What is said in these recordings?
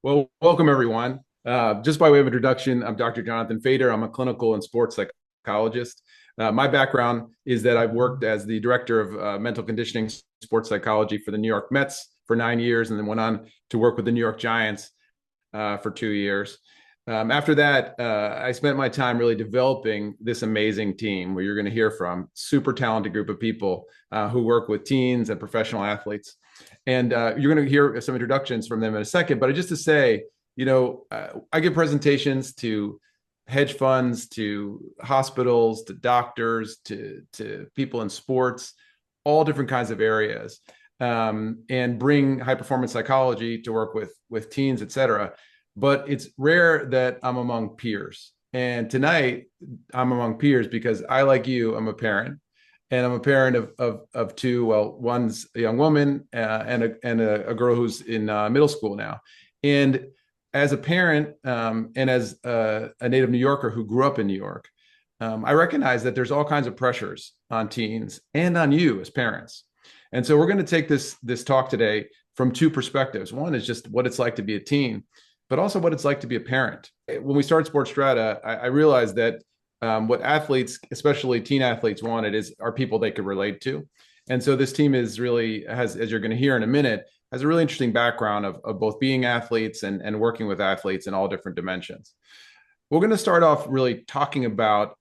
Well, welcome everyone. Just by way of introduction, I'm Dr. Jonathan Fader. I'm a clinical and sports psychologist. My background is that I've worked as the director of mental conditioning sports psychology for the New York Mets for 9 years, and then went on to work with the New York Giants for 2 years. After that, I spent my time really developing this amazing team where you're going to hear from super talented group of people who work with teens and professional athletes. And you're going to hear some introductions from them in a second. But just to say, I give presentations to hedge funds, to hospitals, to doctors, to people in sports, all different kinds of areas, and bring high performance psychology to work with teens, et cetera. But it's rare that I'm among peers. And tonight I'm among peers because I, like you, I'm a parent, and I'm a parent of two. Well, one's a young woman and a girl who's in middle school now. And as a parent and as a native New Yorker who grew up in New York, I recognize that there's all kinds of pressures on teens and on you as parents. And so we're going to take this talk today from two perspectives. One is just what it's like to be a teen, but also what it's like to be a parent. When we started SportStrata, I realized that what athletes, especially teen athletes, wanted are people they could relate to. And so this team is really has, as you're going to hear in a minute, has a really interesting background of both being athletes and working with athletes in all different dimensions. We're going to start off really talking about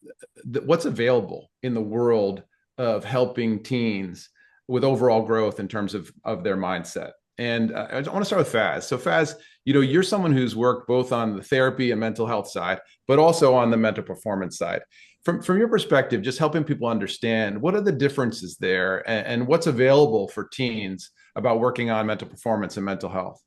what's available in the world of helping teens with overall growth in terms of their mindset. And I want to start with Faz. So Faz, you're someone who's worked both on the therapy and mental health side, but also on the mental performance side. From your perspective, just helping people understand what are the differences there and what's available for teens about working on mental performance and mental health.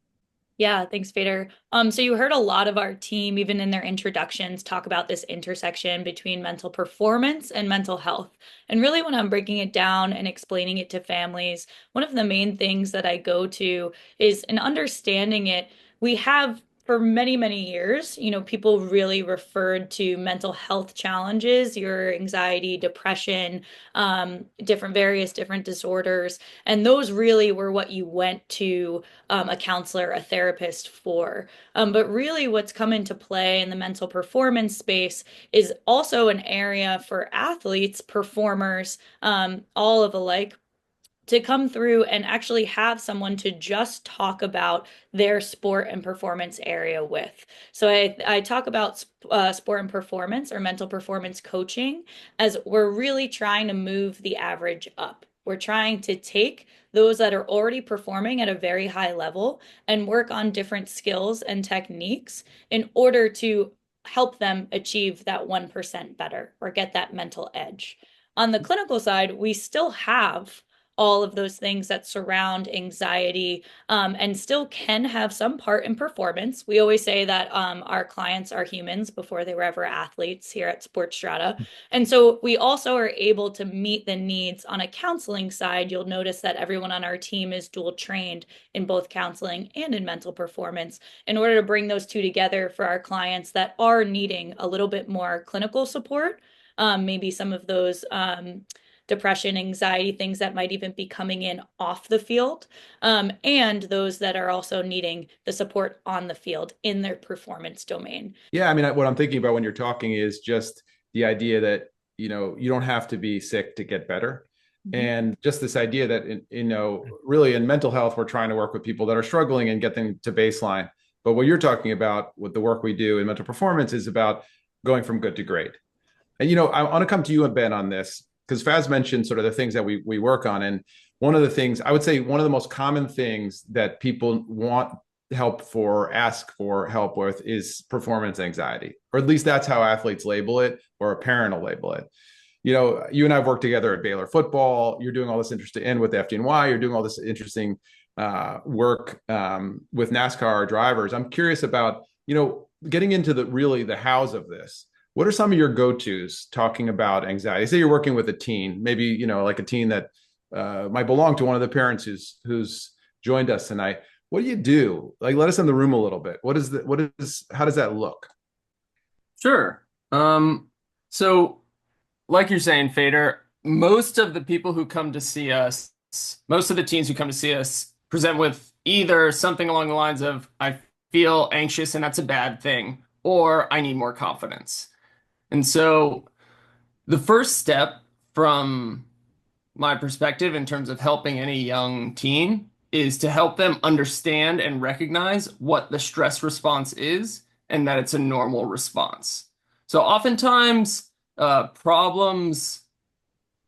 Yeah, thanks, Fader. So you heard a lot of our team, even in their introductions, talk about this intersection between mental performance and mental health. And really, when I'm breaking it down and explaining it to families, one of the main things that I go to is in understanding it, we have for many, many years, people really referred to mental health challenges, your anxiety, depression, various different disorders. And those really were what you went to a counselor, a therapist for. But really, what's come into play in the mental performance space is also an area for athletes, performers, all of alike, to come through and actually have someone to just talk about their sport and performance area with. So I talk about sport and performance or mental performance coaching as we're really trying to move the average up. We're trying to take those that are already performing at a very high level and work on different skills and techniques in order to help them achieve that 1% better or get that mental edge. On the clinical side, we still have all of those things that surround anxiety, and still can have some part in performance. We always say that our clients are humans before they were ever athletes here at SportStrata. And so we also are able to meet the needs on a counseling side. You'll notice that everyone on our team is dual trained in both counseling and in mental performance in order to bring those two together for our clients that are needing a little bit more clinical support. Maybe some of those depression, anxiety, things that might even be coming in off the field, and those that are also needing the support on the field in their performance domain. Yeah, I mean, what I'm thinking about when you're talking is just the idea that, you don't have to be sick to get better. Mhm. And just this idea that, really in mental health, we're trying to work with people that are struggling and get them to baseline. But what you're talking about with the work we do in mental performance is about going from good to great. And, I want to come to you and Ben on this because Faz mentioned sort of the things that we work on. And one of the things I would say, one of the most common things that people want help for, ask for help with, is performance anxiety, or at least that's how athletes label it, or a parent will label it. You and I have worked together at Baylor football. You're doing all this interesting, and with FDNY, you're doing all this interesting work with NASCAR drivers. I'm curious about, getting into the hows of this. What are some of your go-tos talking about anxiety? Say you're working with a teen, maybe, like a teen that might belong to one of the parents who's joined us tonight. What do you do? Like, let us in the room a little bit. How does that look? Sure. So like you're saying, Fader, most of the people who come to see us, most of the teens who come to see us present with either something along the lines of, I feel anxious and that's a bad thing, or I need more confidence. And so the first step from my perspective in terms of helping any young teen is to help them understand and recognize what the stress response is and that it's a normal response. So oftentimes, problems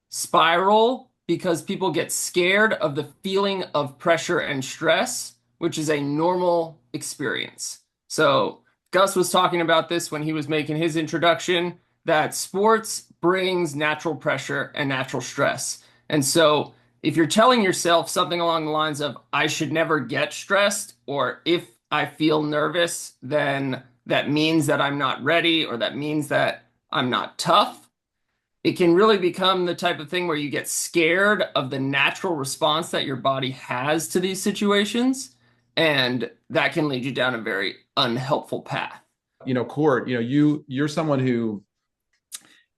spiral because people get scared of the feeling of pressure and stress, which is a normal experience. So Gus was talking about this when he was making his introduction, that sports brings natural pressure and natural stress. And so if you're telling yourself something along the lines of, I should never get stressed, or if I feel nervous, then that means that I'm not ready, or that means that I'm not tough, it can really become the type of thing where you get scared of the natural response that your body has to these situations. And that can lead you down a very unhelpful path. Court, you're someone who,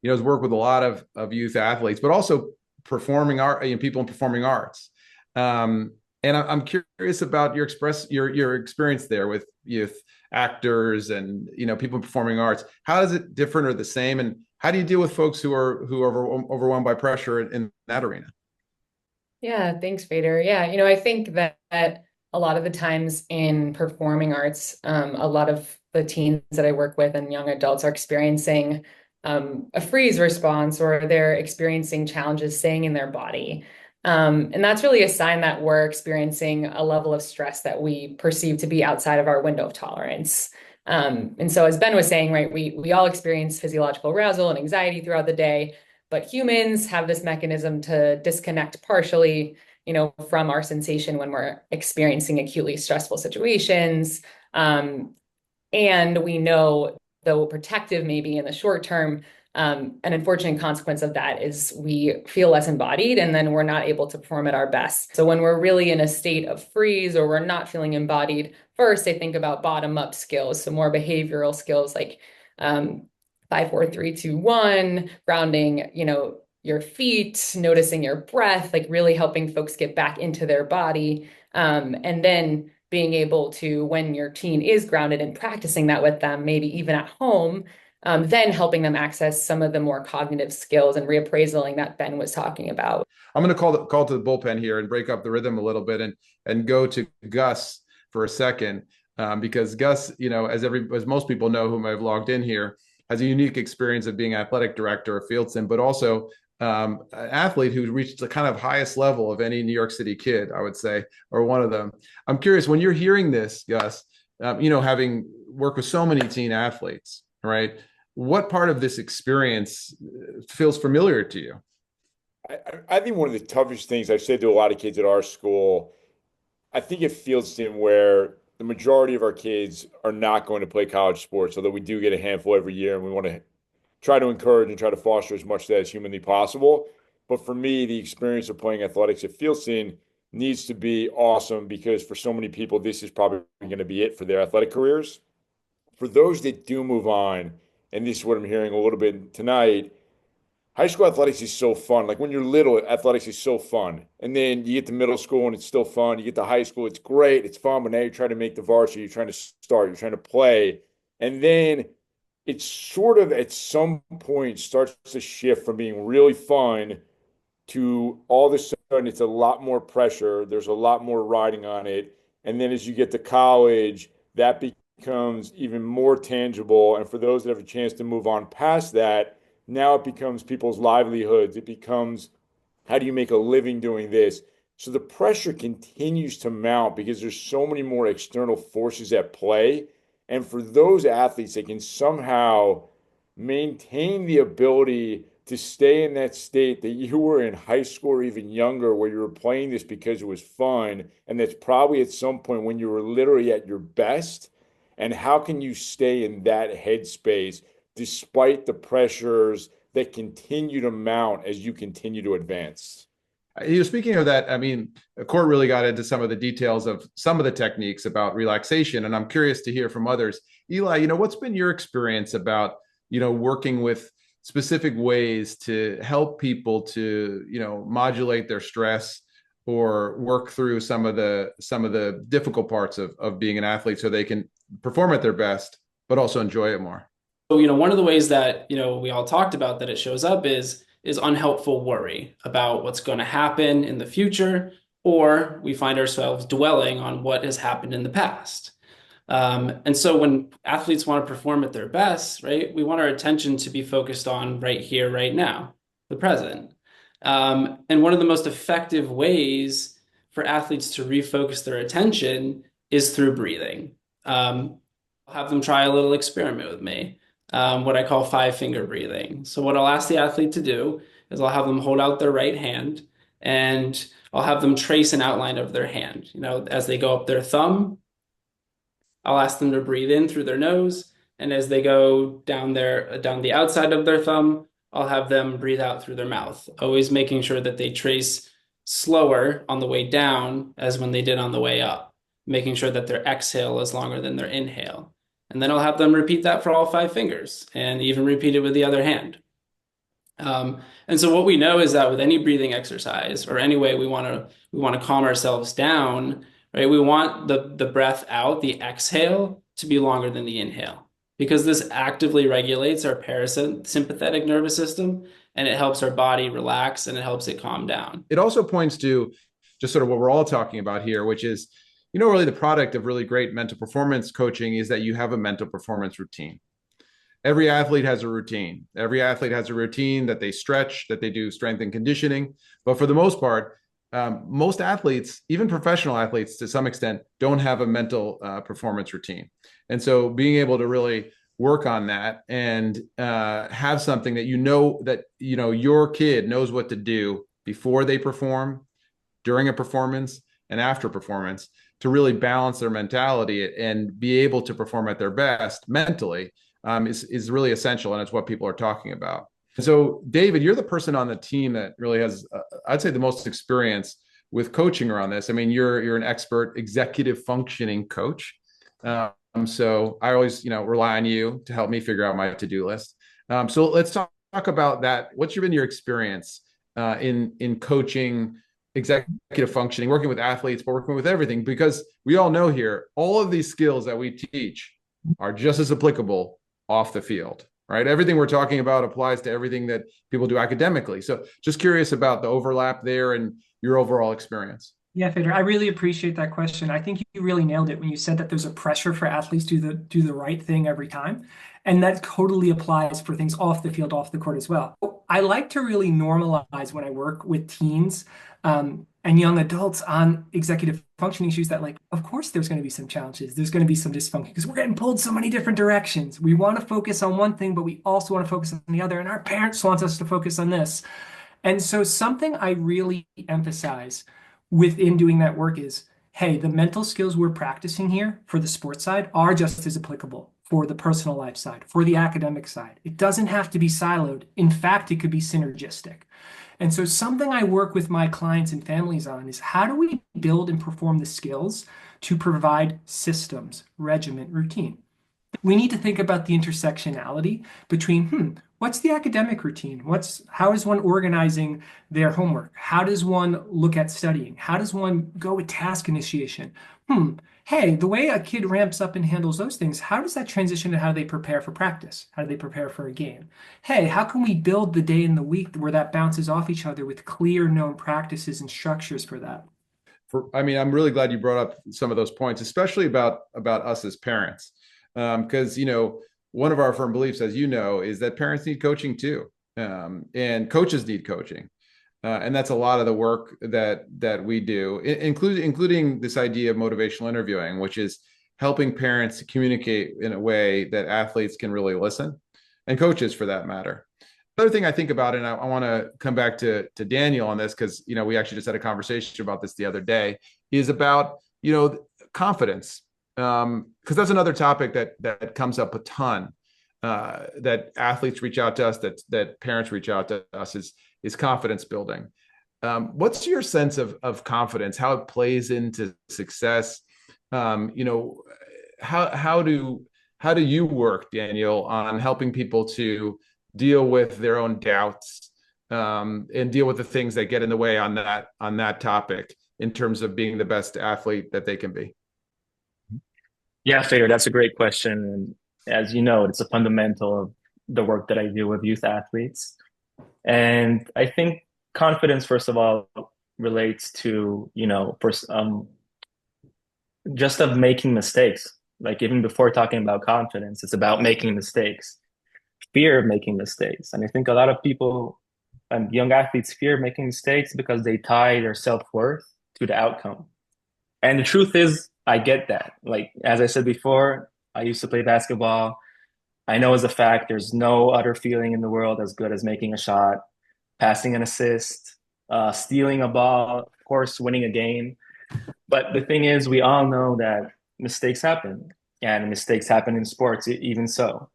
has worked with a lot of youth athletes, but also performing art, people in performing arts. And I'm curious about your experience there with youth actors and, people in performing arts. How is it different or the same? And how do you deal with folks who are overwhelmed by pressure in that arena? Yeah, thanks, Vader. Yeah, I think that a lot of the times in performing arts, a lot of the teens that I work with and young adults are experiencing a freeze response, or they're experiencing challenges staying in their body. And that's really a sign that we're experiencing a level of stress that we perceive to be outside of our window of tolerance. And so as Ben was saying, right, we all experience physiological arousal and anxiety throughout the day, but humans have this mechanism to disconnect partially, from our sensation when we're experiencing acutely stressful situations. And we know, though protective maybe in the short term, an unfortunate consequence of that is we feel less embodied, and then we're not able to perform at our best. So when we're really in a state of freeze or we're not feeling embodied, first I think about bottom-up skills, so more behavioral skills like 5, 4, 3, 2, 1, grounding, your feet, noticing your breath, like really helping folks get back into their body. And then being able to, when your teen is grounded and practicing that with them, maybe even at home, then helping them access some of the more cognitive skills and reappraisaling that Ben was talking about. I'm going to call to the bullpen here and break up the rhythm a little bit and go to Gus for a second, because Gus, as most people know whom I've logged in here, has a unique experience of being athletic director of Fieldston, but also an athlete who reached the kind of highest level of any New York City kid, I would say, or one of them. I'm curious, when you're hearing this, Gus, having worked with so many teen athletes, right? What part of this experience feels familiar to you? I think one of the toughest things I've said to a lot of kids at our school, I think it feels in where the majority of our kids are not going to play college sports, although we do get a handful every year, and we want to try to encourage and try to foster as much of that as humanly possible. But for me, the experience of playing athletics at Fieldston needs to be awesome, because for so many people, this is probably going to be it for their athletic careers. For those that do move on, and this is what I'm hearing a little bit tonight, high school athletics is so fun. Like when you're little, athletics is so fun. And then you get to middle school and it's still fun. You get to high school, it's great, it's fun, but now you're trying to make the varsity, you're trying to start, you're trying to play. And then it's sort of at some point starts to shift from being really fun to all of a sudden it's a lot more pressure. There's a lot more riding on it. And then as you get to college, that becomes even more tangible. And for those that have a chance to move on past that, now it becomes people's livelihoods. It becomes, how do you make a living doing this? So the pressure continues to mount because there's so many more external forces at play. And for those athletes that can somehow maintain the ability to stay in that state that you were in high school or even younger, where you were playing this because it was fun, and that's probably at some point when you were literally at your best. And how can you stay in that headspace despite the pressures that continue to mount as you continue to advance? Speaking of that, I mean, Court really got into some of the details of some of the techniques about relaxation, and I'm curious to hear from others. Eli, what's been your experience about, working with specific ways to help people to, modulate their stress or work through some of the difficult parts of being an athlete so they can perform at their best, but also enjoy it more? So, one of the ways that, we all talked about that it shows up is unhelpful worry about what's going to happen in the future, or we find ourselves dwelling on what has happened in the past. And so when athletes want to perform at their best, right, we want our attention to be focused on right here, right now, the present. And one of the most effective ways for athletes to refocus their attention is through breathing. I'll have them try a little experiment with me, what I call 5-finger breathing. So what I'll ask the athlete to do is I'll have them hold out their right hand, and I'll have them trace an outline of their hand. As they go up their thumb, I'll ask them to breathe in through their nose, and as they go down the outside of their thumb, I'll have them breathe out through their mouth, always making sure that they trace slower on the way down as when they did on the way up, making sure that their exhale is longer than their inhale. And then I'll have them repeat that for all 5 fingers, and even repeat it with the other hand. And so what we know is that with any breathing exercise, or any way we want to calm ourselves down, right? We want the breath out, the exhale, to be longer than the inhale, because this actively regulates our parasympathetic nervous system, and it helps our body relax, and it helps it calm down. It also points to just sort of what we're all talking about here, which is, really the product of really great mental performance coaching is that you have a mental performance routine. Every athlete has a routine. Every athlete has a routine that they stretch, that they do strength and conditioning. But for the most part, most athletes, even professional athletes to some extent, don't have a mental performance routine. And so being able to really work on that and have something that your kid knows what to do before they perform, during a performance, and after performance, to really balance their mentality and be able to perform at their best mentally is really essential. And it's what people are talking about. So, David, you're the person on the team that really has, I'd say, the most experience with coaching around this. I mean, you're an expert executive functioning coach. So I always, rely on you to help me figure out my to-do list. So let's talk about that. What's been your experience in coaching executive functioning, working with athletes, but working with everything? Because we all know here, all of these skills that we teach are just as applicable off the field, right? Everything we're talking about applies to everything that people do academically. So just curious about the overlap there and your overall experience. Yeah, Feder, I really appreciate that question. I think you really nailed it when you said that there's a pressure for athletes to do the right thing every time. And that totally applies for things off the field, off the court as well. I like to really normalize when I work with teens and young adults on executive functioning issues that, of course, there's going to be some challenges. There's going to be some dysfunction because we're getting pulled so many different directions. We want to focus on one thing, but we also want to focus on the other. And our parents want us to focus on this. And so something I really emphasize within doing that work is, hey, the mental skills we're practicing here for the sports side are just as applicable for the personal life side, for the academic side. It doesn't have to be siloed. In fact, it could be synergistic. And so something I work with my clients and families on is, how do we build and perform the skills to provide systems, regiment, routine? We need to think about the intersectionality between, what's the academic routine? How is one organizing their homework? How does one look at studying? How does one go with task initiation? Hey, the way a kid ramps up and handles those things, how does that transition to how they prepare for practice? How do they prepare for a game? Hey, how can we build the day and the week where that bounces off each other with clear known practices and structures for that? I'm really glad you brought up some of those points, especially about us as parents. Because, one of our firm beliefs, as you know, is that parents need coaching too. And coaches need coaching. And that's a lot of the work that we do, including this idea of motivational interviewing, which is helping parents to communicate in a way that athletes can really listen, and coaches for that matter. Another thing I think about, and I want to come back to Daniel on this, because, we actually just had a conversation about this the other day, is about, confidence. Because that's another topic that comes up a ton, that athletes reach out to us, that parents reach out to us, is confidence building. What's your sense of confidence, how it plays into success? How do you work, Daniel, on helping people to deal with their own doubts, and deal with the things that get in the way on that topic in terms of being the best athlete that they can be? Yeah, Fader, that's a great question. And as you know, it's a fundamental of the work that I do with youth athletes. And I think confidence, first of all, relates to, first, just of making mistakes. Like even before talking about confidence, it's about making mistakes, fear of making mistakes. And I think a lot of people and young athletes fear making mistakes because they tie their self-worth to the outcome. And the truth is, I get that. Like, as I said before, I used to play basketball. I know as a fact, there's no other feeling in the world as good as making a shot, passing an assist, stealing a ball, of course, winning a game. But the thing is, we all know that mistakes happen, and mistakes happen in sports, even so.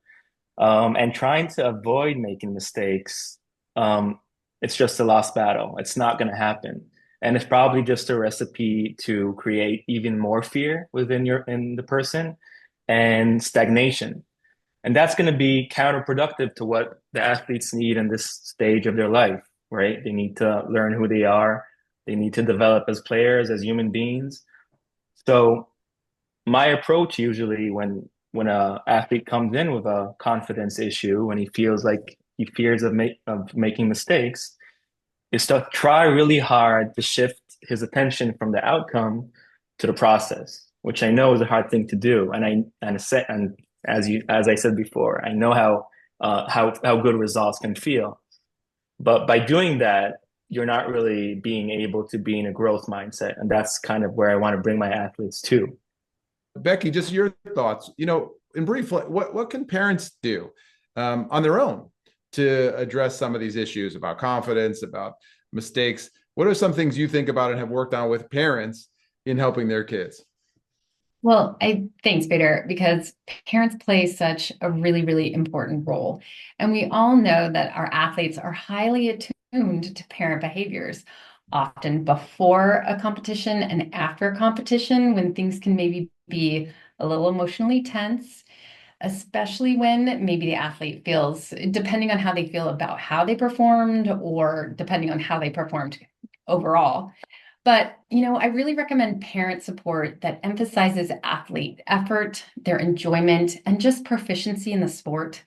And trying to avoid making mistakes, it's just a lost battle. It's not going to happen. And it's probably just a recipe to create even more fear in the person and stagnation. And that's going to be counterproductive to what the athletes need in this stage of their life, right? They need to learn who they are. They need to develop as players, as human beings. So my approach usually when a athlete comes in with a confidence issue, when he feels like he fears of making mistakes, is to try really hard to shift his attention from the outcome to the process, which I know is a hard thing to do. And as I said before, I know how good results can feel. But by doing that, you're not really being able to be in a growth mindset. And that's kind of where I want to bring my athletes to. Becky, just your thoughts, in brief, what can parents do on their own to address some of these issues about confidence, about mistakes? What are some things you think about and have worked on with parents in helping their kids? Well, thanks, Peter, because parents play such a really, really important role. And we all know that our athletes are highly attuned to parent behaviors, often before a competition and after a competition, when things can maybe be a little emotionally tense, especially when maybe the athlete feels, depending on how they feel about how they performed or depending on how they performed overall. But, I really recommend parent support that emphasizes athlete effort, their enjoyment, and just proficiency in the sport.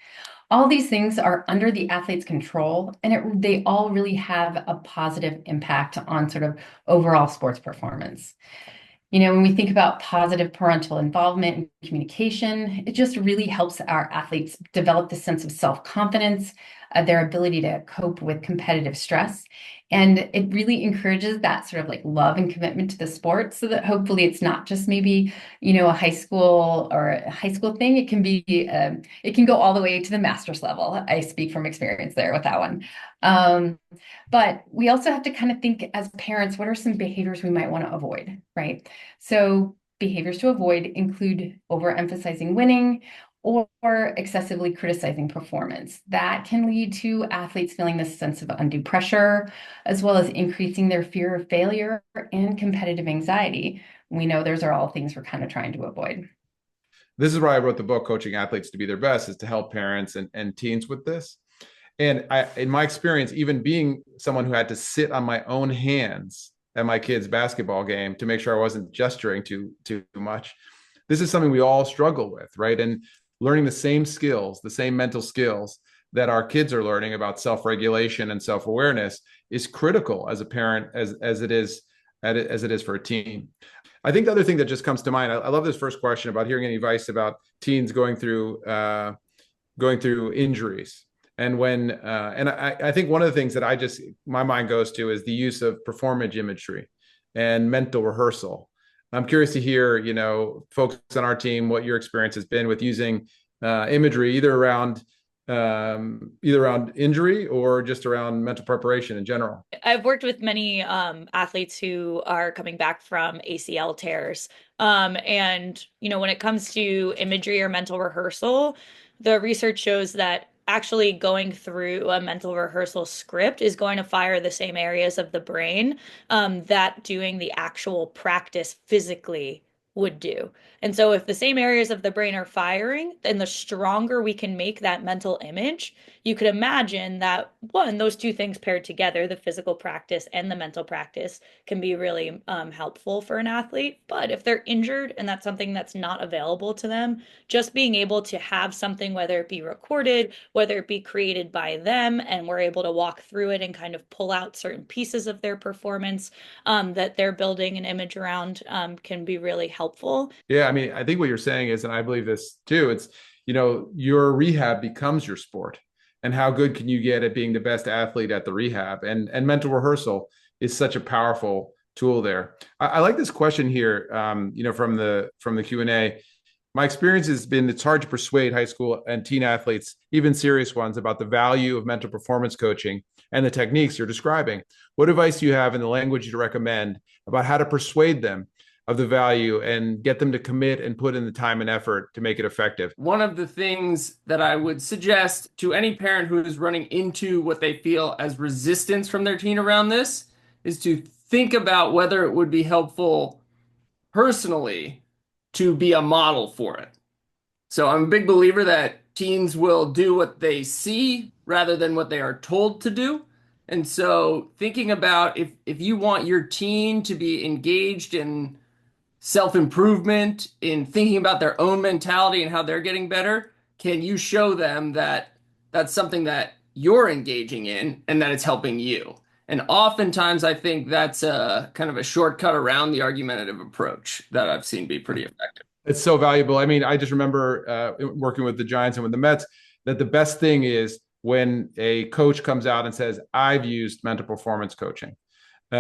All these things are under the athlete's control, and they all really have a positive impact on sort of overall sports performance. When we think about positive parental involvement and communication, it just really helps our athletes develop the sense of self-confidence, their ability to cope with competitive stress. And it really encourages that sort of like love and commitment to the sport so that hopefully it's not just maybe, a high school thing. It can be, it can go all the way to the master's level. I speak from experience there with that one. But we also have to kind of think as parents, what are some behaviors we might want to avoid, right? So behaviors to avoid include overemphasizing winning or excessively criticizing performance. That can lead to athletes feeling this sense of undue pressure, as well as increasing their fear of failure and competitive anxiety. We know those are all things we're kind of trying to avoid. This is why I wrote the book, Coaching Athletes to Be Their Best, is to help parents and teens with this. And in my experience, even being someone who had to sit on my own hands at my kid's basketball game to make sure I wasn't gesturing too much, this is something we all struggle with, right? And learning the same skills, the same mental skills that our kids are learning about self-regulation and self-awareness is critical as a parent as it is for a teen. I think the other thing that just comes to mind, I love this first question about hearing any advice about teens going through injuries. And I think one of the things that my mind goes to is the use of performance imagery and mental rehearsal. I'm curious to hear, folks on our team, what your experience has been with using imagery, either around injury or just around mental preparation in general. I've worked with many athletes who are coming back from ACL tears. And, when it comes to imagery or mental rehearsal, the research shows that actually going through a mental rehearsal script is going to fire the same areas of the brain that doing the actual practice physically would do. And so if the same areas of the brain are firing, then the stronger we can make that mental image, you could imagine that one, those two things paired together, the physical practice and the mental practice, can be really helpful for an athlete. But if they're injured and that's something that's not available to them, just being able to have something, whether it be recorded, whether it be created by them, and we're able to walk through it and kind of pull out certain pieces of their performance that they're building an image around, can be really helpful. Yeah, I mean, I think what you're saying is, and I believe this too, it's, your rehab becomes your sport. And how good can you get at being the best athlete at the rehab? And mental rehearsal is such a powerful tool there. I like this question here, from the Q&A. My experience has been it's hard to persuade high school and teen athletes, even serious ones, about the value of mental performance coaching and the techniques you're describing. What advice do you have in the language you recommend about how to persuade them of the value and get them to commit and put in the time and effort to make it effective? One of the things that I would suggest to any parent who is running into what they feel as resistance from their teen around this is to think about whether it would be helpful personally to be a model for it. So I'm a big believer that teens will do what they see rather than what they are told to do. And so thinking about if you want your teen to be engaged in self-improvement, in thinking about their own mentality and how they're getting better, can you show them that that's something that you're engaging in and that it's helping you? And oftentimes I think that's a kind of a shortcut around the argumentative approach that I've seen be pretty effective. It's so valuable. I mean, I just remember working with the Giants and with the Mets that the best thing is when a coach comes out and says, I've used mental performance coaching. So,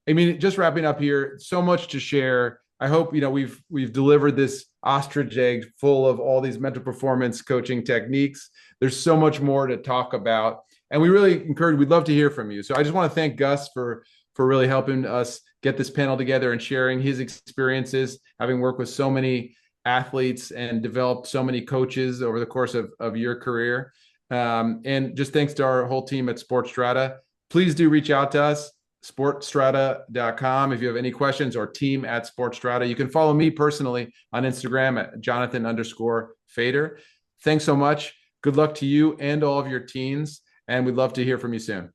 I mean, just wrapping up here, so much to share. I hope, we've delivered this ostrich egg full of all these mental performance coaching techniques. There's so much more to talk about. And we really we'd love to hear from you. So I just want to thank Gus for really helping us get this panel together and sharing his experiences, having worked with so many athletes and developed so many coaches over the course of your career. And just thanks to our whole team at SportStrata. Please do reach out to us, sportstrata.com, if you have any questions, or team@SportStrata. You can follow me personally on Instagram at Jonathan_Fader. Thanks so much. Good luck to you and all of your teens. And we'd love to hear from you soon.